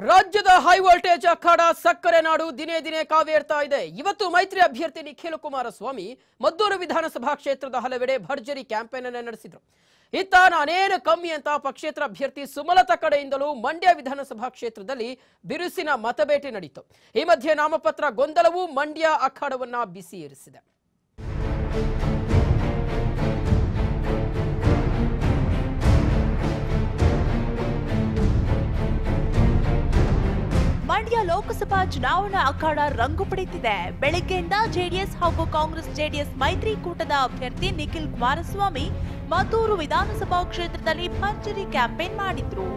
ರಾಜ್ಯದ high voltage ಅಖಾಡ ಸಕ್ಕರೆ ನಾಡು ದಿನೇ ದಿನೇ ಕಾವೇರ್ತಾ ಇದೆ. ಇವತ್ತು ಮೈತ್ರಿ ಅಭ್ಯರ್ಥಿ ನಿಖಿಲ್ ಕುಮಾರಸ್ವಾಮಿ ಮದ್ದೂರು ವಿಧಾನಸಭಾ ಕ್ಷೇತ್ರದ ಹಲವೆಡೆ ಭರ್ಜರಿ ಕ್ಯಾಂಪೇನ್ ಅನ್ನು ನಡೆಸಿದರು. ಇತ್ತ ನಾನೇನು ಕಮ್ಮಿ ಅಂತ ಪಕ್ಷೇತರ ಅಭ್ಯರ್ಥಿ ಸುಮಲತಾ ಕಡೆಯಿಂದಲೂ ಮಂಡ್ಯ ವಿಧಾನಸಭಾ ಕ್ಷೇತ್ರದಲ್ಲಿ ಬಿರುಸಿನ ಮತಬೇಟೆ ನಡೆಯಿತು. ಈ ಮಧ್ಯೆ ನಾಮಪತ್ರ ಗೊಂದಲವು ಮಂಡ್ಯ ಅಖಾಡವನ್ನ ಬಿಸಿ ಏರಿಸಿದೆ. ಮಂಡ್ಯ ಲೋಕಸಭಾ ಚುನಾವಣಾ ಅಖಾಡ ರಂಗು ಪಡೆದಿದೆ. ಬೆಳಗ್ಗೆಯಿಂದ ಜೆಡಿಎಸ್ ಹಾಗೂ ಕಾಂಗ್ರೆಸ್ ಜೆಡಿಎಸ್ ಮೈತ್ರಿಕೂಟದ ಅಭ್ಯರ್ಥಿ ನಿಖಿಲ್ ಕುಮಾರಸ್ವಾಮಿ ಮದ್ದೂರು ವಿಧಾನಸಭಾ ಕ್ಷೇತ್ರದಲ್ಲಿ ಭರ್ಜರಿ ಕ್ಯಾಂಪೇನ್ ಮಾಡಿದ್ರು.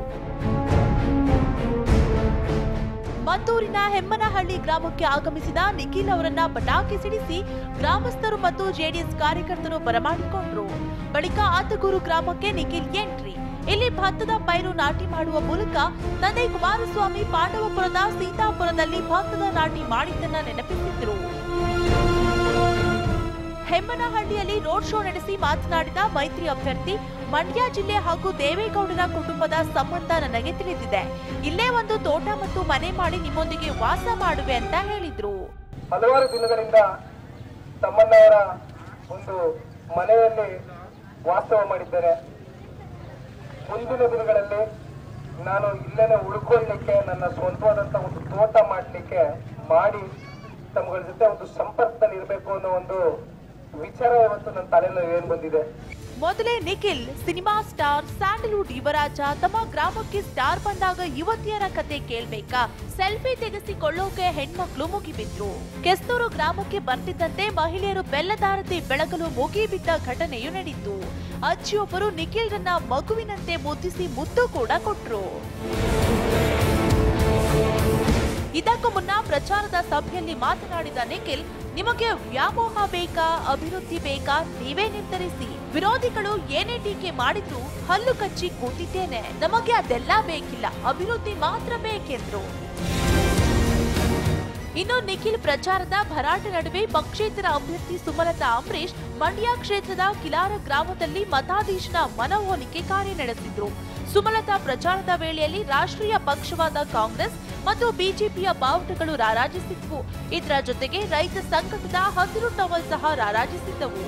ಮದ್ದೂರಿನ ಹೆಮ್ಮನಹಳ್ಳಿ ಗ್ರಾಮಕ್ಕೆ ಆಗಮಿಸಿದ ನಿಖಿಲ್ ಅವರನ್ನ ಪಟಾಕಿ ಸಿಡಿಸಿ ಗ್ರಾಮಸ್ಥರು ಮತ್ತು ಜೆಡಿಎಸ್ ಕಾರ್ಯಕರ್ತರು ಬರಮಾಡಿಕೊಂಡ್ರು. ಬಳಿಕ ಆತಗೂರು ಗ್ರಾಮಕ್ಕೆ ನಿಖಿಲ್ ಎಂಟ್ರಿ. ಇಲ್ಲಿ ಭತ್ತದ ಪೈರು ನಾಟಿ ಮಾಡುವ ಮೂಲಕ ತಂದೆ ಕುಮಾರಸ್ವಾಮಿ ಪಾಂಡವಪುರದ ಸೀತಾಪುರದಲ್ಲಿ ಭತ್ತದ ನಾಟಿ ಮಾಡಿದ್ದನ್ನ ನೆನಪಿಸಿದ್ರು. ಹೆಮ್ಮನಹಳ್ಳಿಯಲ್ಲಿ ರೋಡ್ ಶೋ ನಡೆಸಿ ಮಾತನಾಡಿದ ಮೈತ್ರಿ ಅಭ್ಯರ್ಥಿ, ಮಂಡ್ಯ ಜಿಲ್ಲೆ ಹಾಗೂ ದೇವೇಗೌಡರ ಕುಟುಂಬದ ಸಂಬಂಧ ನನಗೆ ತಿಳಿದಿದೆ. ಇಲ್ಲೇ ಒಂದು ತೋಟ ಮತ್ತು ಮನೆ ಮಾಡಿ ನಿಮ್ಮೊಂದಿಗೆ ವಾಸ ಮಾಡುವೆ ಅಂತ ಹೇಳಿದ್ರು. ಹಲವಾರು ದಿನಗಳಿಂದ ತಮ್ಮಣ್ಣವರ ಒಂದು ಮನೆಯಲ್ಲಿ ವಾಸವ ಮಾಡಿದ್ದಾರೆ. ಮುಂದಿನ ದಿನಗಳಲ್ಲಿ ನಾನು ಇಲ್ಲೇನೆ ಉಳ್ಕೊಳ್ಳಿಕ್ಕೆ ನನ್ನ ಸ್ವಂತವಾದಂತ ಒಂದು ತೋಟ ಮಾಡಲಿಕ್ಕೆ ಮಾಡಿ ತಮ್ಮಗಳ ಜೊತೆ ಒಂದು ಸಂಪರ್ಕದಲ್ಲಿ ಇರಬೇಕು ಅನ್ನೋ ಒಂದು ವಿಚಾರ ಇವತ್ತು ನನ್ನ ತಲೆಯಲ್ಲಿ ಏನ್ ಬಂದಿದೆ. ಮೊದಲೇ ನಿಖಿಲ್ ಸಿನಿಮಾ ಸ್ಟಾರ್, ಸ್ಯಾಂಡಲ್ವುಡ್ ಯುವರಾಜ, ತಮ್ಮ ಗ್ರಾಮಕ್ಕೆ ಸ್ಟಾರ್ ಬಂದಾಗ ಯುವತಿಯರ ಕತೆ ಕೇಳ್ಬೇಕಾ, ಸೆಲ್ಫಿ ತೆಗೆಸಿಕೊಳ್ಳೋಕೆ ಹೆಣ್ಮಕ್ಳು ಮುಗಿಬಿದ್ರು. ಕೆಸ್ತೂರು ಗ್ರಾಮಕ್ಕೆ ಬರ್ತಿದ್ದಂತೆ ಮಹಿಳೆಯರು ಬೆಲ್ಲದಾರತಿ ಬೆಳಗಲು ಮುಗಿಬಿದ್ದ ಘಟನೆಯೂ ನಡೆಯಿತು. ಅಜ್ಜಿಯೊಬ್ಬರು ನಿಖಿಲ್ ರನ್ನ ಮಗುವಿನಂತೆ ಮುದ್ದಿಸಿ ಮುದ್ದು ಕೂಡ ಕೊಟ್ರು. ಇದಕ್ಕೂ ಮುನ್ನ ಪ್ರಚಾರದ ಸಭೆಯಲ್ಲಿ ಮಾತನಾಡಿದ ನಿಖಿಲ್, ನಿಮಗೆ ವ್ಯಾಮೋಹ ಬೇಕಾ, ಅಭಿವೃದ್ಧಿ ಬೇಕಾ, ನೀವೇ ನಿರ್ಧರಿಸಿ. ವಿರೋಧಿಗಳು ಏನೇ ಟೀಕೆ ಮಾಡಿದ್ರು ಹಲ್ಲು ಕಚ್ಚಿ ಕೂತಿದ್ದೇನೆ. ನಮಗೆ ಅದೆಲ್ಲ ಬೇಕಿಲ್ಲ, ಅಭಿವೃದ್ಧಿ ಮಾತ್ರ ಬೇಕೆಂದ್ರು. ಇನ್ನು ನಿಖಿಲ್ ಪ್ರಚಾರದ ಭರಾಟೆ ನಡುವೆ ಪಕ್ಷೇತರ ಅಭ್ಯರ್ಥಿ ಸುಮಲತಾ ಅಂಬರೀಶ್ ಮಂಡ್ಯ ಕ್ಷೇತ್ರದ ಕಿಲಾರ ಗ್ರಾಮದಲ್ಲಿ ಮತಾಧೀಶನ ಮನವೊಲಿಕೆ ಕಾರ್ಯ ನಡೆಸಿದ್ರು. ಸುಮಲತಾ ಪ್ರಚಾರದ ವೇಳೆಯಲ್ಲಿ ರಾಷ್ಟ್ರೀಯ ಪಕ್ಷವಾದ ಕಾಂಗ್ರೆಸ್ ಮತ್ತು ಬಿಜೆಪಿಯ ಬಾವುಟಗಳು ರಾರಾಜಿಸಿದ್ವು. ಇದರ ಜೊತೆಗೆ ರೈತ ಸಂಘಟದ ಹಸಿರು ಟವಲ್ ಸಹ ರಾರಾಜಿಸಿದ್ದವು.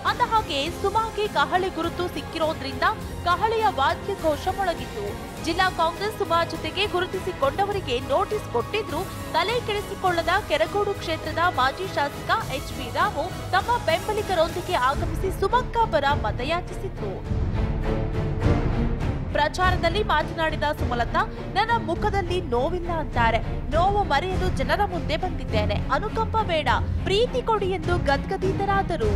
ಅಂದಹಾಗೆ ಸುಮಾಗೆ ಕಹಳೆ ಗುರುತು ಸಿಕ್ಕಿರೋದ್ರಿಂದ ಕಹಳೆಯ ವಾದ್ಯ ಘೋಷ ಮೊಳಗಿತ್ತು. ಜಿಲ್ಲಾ ಕಾಂಗ್ರೆಸ್ ಸುಮಾ ಜೊತೆಗೆ ಗುರುತಿಸಿಕೊಂಡವರಿಗೆ ನೋಟಿಸ್ ಕೊಟ್ಟಿದ್ರು. ತಲೆ ಕೆಡಿಸಿಕೊಳ್ಳದ ಕೆರಗೋಡು ಕ್ಷೇತ್ರದ ಮಾಜಿ ಶಾಸಕ ಎಚ್.ಬಿ. ರಾಮು ತಮ್ಮ ಬೆಂಬಲಿಗರೊಂದಿಗೆ ಆಗಮಿಸಿ ಸುಮಕ್ಕ ಪರ ಮತಯಾಚಿಸಿದ್ರು. ಪ್ರಚಾರದಲ್ಲಿ ಮಾತನಾಡಿದ ಸುಮಲತಾ, ನನ್ನ ಮುಖದಲ್ಲಿ ನೋವಿಲ್ಲ ಅಂತಾರೆ. ನೋವು ಮರೆಯಲು ಜನರ ಮುಂದೆ ಬಂದಿದ್ದೇನೆ. ಅನುಕಂಪ ಬೇಡ, ಪ್ರೀತಿ ಕೊಡಿ ಎಂದು ಗದ್ಗದಿತರಾದರು.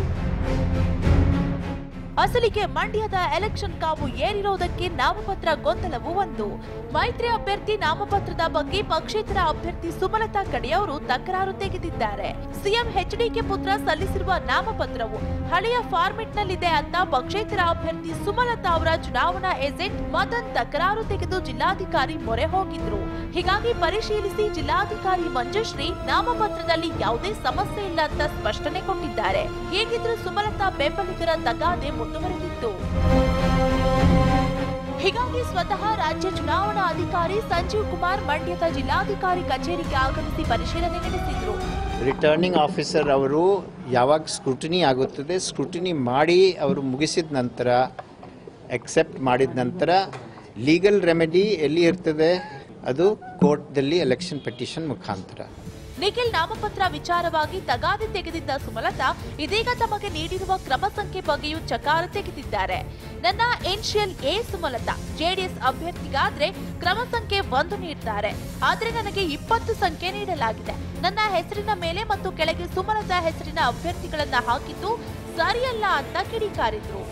ಅಸಲಿಗೆ ಮಂಡ್ಯದ ಎಲೆಕ್ಷನ್ ಕಾವು ಏರಿರೋದಕ್ಕೆ ನಾಮಪತ್ರ ಗೊಂದಲವು ಒಂದು. ಮೈತ್ರಿ ಅಭ್ಯರ್ಥಿ ನಾಮಪತ್ರದ ಬಗ್ಗೆ ಪಕ್ಷೇತರ ಅಭ್ಯರ್ಥಿ ಸುಮಲತಾ ಕಡೆಯವರು ತಕರಾರು ತೆಗೆದಿದ್ದಾರೆ. ಸಿಎಂ ಎಚ್ಡಿಕೆ ಪುತ್ರ ಸಲ್ಲಿಸಿರುವ ನಾಮಪತ್ರವು ಹಳೆಯ ಫಾರ್ಮೆಟ್ ನಲ್ಲಿದೆ ಅಂತ ಪಕ್ಷೇತರ ಅಭ್ಯರ್ಥಿ ಸುಮಲತಾ ಅವರ ಚುನಾವಣಾ ಏಜೆಂಟ್ ಮದನ್ ತಕರಾರು ತೆಗೆದು ಜಿಲ್ಲಾಧಿಕಾರಿ ಮೊರೆ ಹೋಗಿದ್ರು. ಹೀಗಾಗಿ ಪರಿಶೀಲಿಸಿ ಜಿಲ್ಲಾಧಿಕಾರಿ ಮಂಜುಶ್ರೀ ನಾಮಪತ್ರದಲ್ಲಿ ಯಾವುದೇ ಸಮಸ್ಯೆ ಇಲ್ಲ ಅಂತ ಸ್ಪಷ್ಟನೆ ಕೊಟ್ಟಿದ್ದಾರೆ. ಹೇಗಿದ್ರೂ ಸುಮಲತಾ ಬೆಂಬಲಿಗರ ತಗಾದೆ ಮುಂದುವರೆದಿತ್ತು. ಹೀಗಾಗಿ ಸ್ವತಃ ರಾಜ್ಯ ಚುನಾವಣಾ ಅಧಿಕಾರಿ ಸಂಜೀವ್ ಕುಮಾರ್ ಮಂಡ್ಯದ ಜಿಲ್ಲಾಧಿಕಾರಿ ಕಚೇರಿಗೆ ಆಗಮಿಸಿ ಪರಿಶೀಲನೆ ನಡೆಸಿದ್ರು. ರಿಟರ್ನಿಂಗ್ ಆಫೀಸರ್ ಅವರು ಯಾವಾಗ ಸ್ಕ್ರೂಟಿನಿ ಆಗುತ್ತದೆ, ಸ್ಕ್ರೂಟಿನಿ ಮಾಡಿ ಅವರು ಮುಗಿಸಿದ ನಂತರ, ಅಕ್ಸೆಪ್ಟ್ ಮಾಡಿದ ನಂತರ ಲೀಗಲ್ ರೆಮಿಡಿ ಎಲ್ಲಿ ಇರ್ತದೆ, ಅದು ಕೋರ್ಟ್ದಲ್ಲಿ ಎಲೆಕ್ಷನ್ ಪಿಟಿಷನ್ ಮುಖಾಂತರ. ನಿಖಿಲ್ ನಾಮಪತ್ರ ವಿಚಾರವಾಗಿ ತಗಾದೆ ತೆಗೆದಿದ್ದ ಸುಮಲತಾ ಇದೀಗ ತಮಗೆ ನೀಡಿರುವ ಕ್ರಮ ಸಂಖ್ಯೆ ಬಗ್ಗೆಯೂ ಚಕಾರ ತೆಗೆದಿದ್ದಾರೆ. ನನ್ನ ಇನಿಷಿಯಲ್ ಎ ಸುಮಲತಾ, ಜೆಡಿಎಸ್ ಅಭ್ಯರ್ಥಿಗಾದ್ರೆ ಕ್ರಮ ಸಂಖ್ಯೆ 1 ನೀಡ್ತಾರೆ. ಆದ್ರೆ ನನಗೆ 20 ಸಂಖ್ಯೆ ನೀಡಲಾಗಿದೆ. ನನ್ನ ಹೆಸರಿನ ಮೇಲೆ ಮತ್ತು ಕೆಳಗೆ ಸುಮಲತಾ ಹೆಸರಿನ ಅಭ್ಯರ್ಥಿಗಳನ್ನ ಹಾಕಿದ್ದು ಸರಿಯಲ್ಲ ಅಂತ ಕಿಡಿಕಾರಿದ್ರು.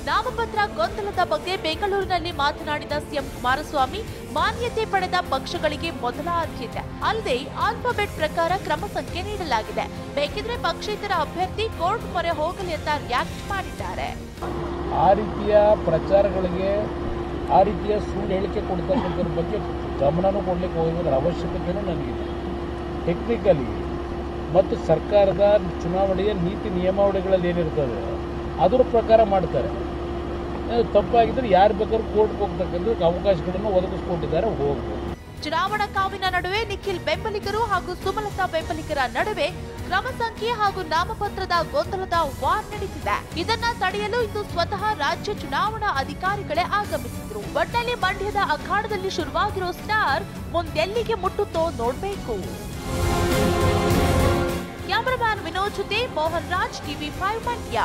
ನಾಮಪತ್ರ ಗೊಂದಲದ ಬಗ್ಗೆ ಬೆಂಗಳೂರಿನಲ್ಲಿ ಮಾತನಾಡಿದ ಸಿಎಂ ಕುಮಾರಸ್ವಾಮಿ, ಮಾನ್ಯತೆ ಪಡೆದ ಪಕ್ಷಗಳಿಗೆ ಮೊದಲ ಆದ್ಯತೆ, ಅಲ್ಲದೆ ಆಲ್ಫಾಬೆಟ್ ಪ್ರಕಾರ ಕ್ರಮ ಸಂಖ್ಯೆ ನೀಡಲಾಗಿದೆ. ಬೇಕಿದ್ರೆ ಪಕ್ಷೇತರ ಅಭ್ಯರ್ಥಿ ಕೋರ್ಟ್ ಮೊರೆ ಹೋಗಲಿ ಅಂತ ರಿಯಾಕ್ಟ್ ಮಾಡಿದ್ದಾರೆ. ಆ ರೀತಿಯ ಪ್ರಚಾರಗಳಿಗೆ, ಆ ರೀತಿಯ ಸುಳ್ಳು ಹೇಳಿಕೆ ಕೊಡ್ತಕ್ಕಂಥದ್ರ ಬಗ್ಗೆ ಗಮನನೂ ಕೊಡ್ಲಿಕ್ಕೆ ಹೋಗೋದ್ರ ಅವಶ್ಯಕತೆಯೂ ನನಗಿದೆ. ಟೆಕ್ನಿಕಲಿ ಮತ್ತು ಸರ್ಕಾರದ ಚುನಾವಣೆಯ ನೀತಿ ನಿಯಮಾವಳಿಗಳಲ್ಲಿ ಏನಿರ್ತದೆ ಅದರ ಪ್ರಕಾರ ಮಾಡ್ತಾರೆ. ತಪ್ಪಾಗಿದ್ರೆ ಯಾರು ಬೇಕಾದ್ರೂ ಕೋರ್ಟ್ಗೆ ಹೋಗ್ತಕ್ಕಂಥ ಅವಕಾಶಗಳನ್ನು ಒದಗಿಸ್ಕೊಟ್ಟಿದ್ದಾರೆ, ಹೋಗ್ಬೋದು. ಚುನಾವಣಾ ಕಾವಿನ ನಡುವೆ ನಿಖಿಲ್ ಬೆಂಬಲಿಗರು ಹಾಗೂ ಸುಮಲತಾ ಬೆಂಬಲಿಗರ ನಡುವೆ ಕ್ರಮ ಸಂಖ್ಯೆ ಹಾಗೂ ನಾಮಪತ್ರದ ಗೊಂದಲದ ವಾರ್ ನಡೆದಿದೆ. ಇದನ್ನ ತಡೆಯಲು ಇಂದು ಸ್ವತಃ ರಾಜ್ಯ ಚುನಾವಣಾ ಅಧಿಕಾರಿಗಳೇ ಆಗಮಿಸಿದ್ರು. ಒಟ್ಟಲ್ಲಿ ಮಂಡ್ಯದ ಅಖಾಡದಲ್ಲಿ ಶುರುವಾಗಿರೋ ಸ್ಟಾರ್ ಮುಂದೆಲ್ಲಿಗೆ ಮುಟ್ಟುತ್ತೋ ನೋಡ್ಬೇಕು. ಕ್ಯಾಮರಾಮ್ಯಾನ್ ವಿನೋದ್ ಜೊತೆ ಮೋಹನ್ ರಾಜ್, TV5 ಮಂಡ್ಯ.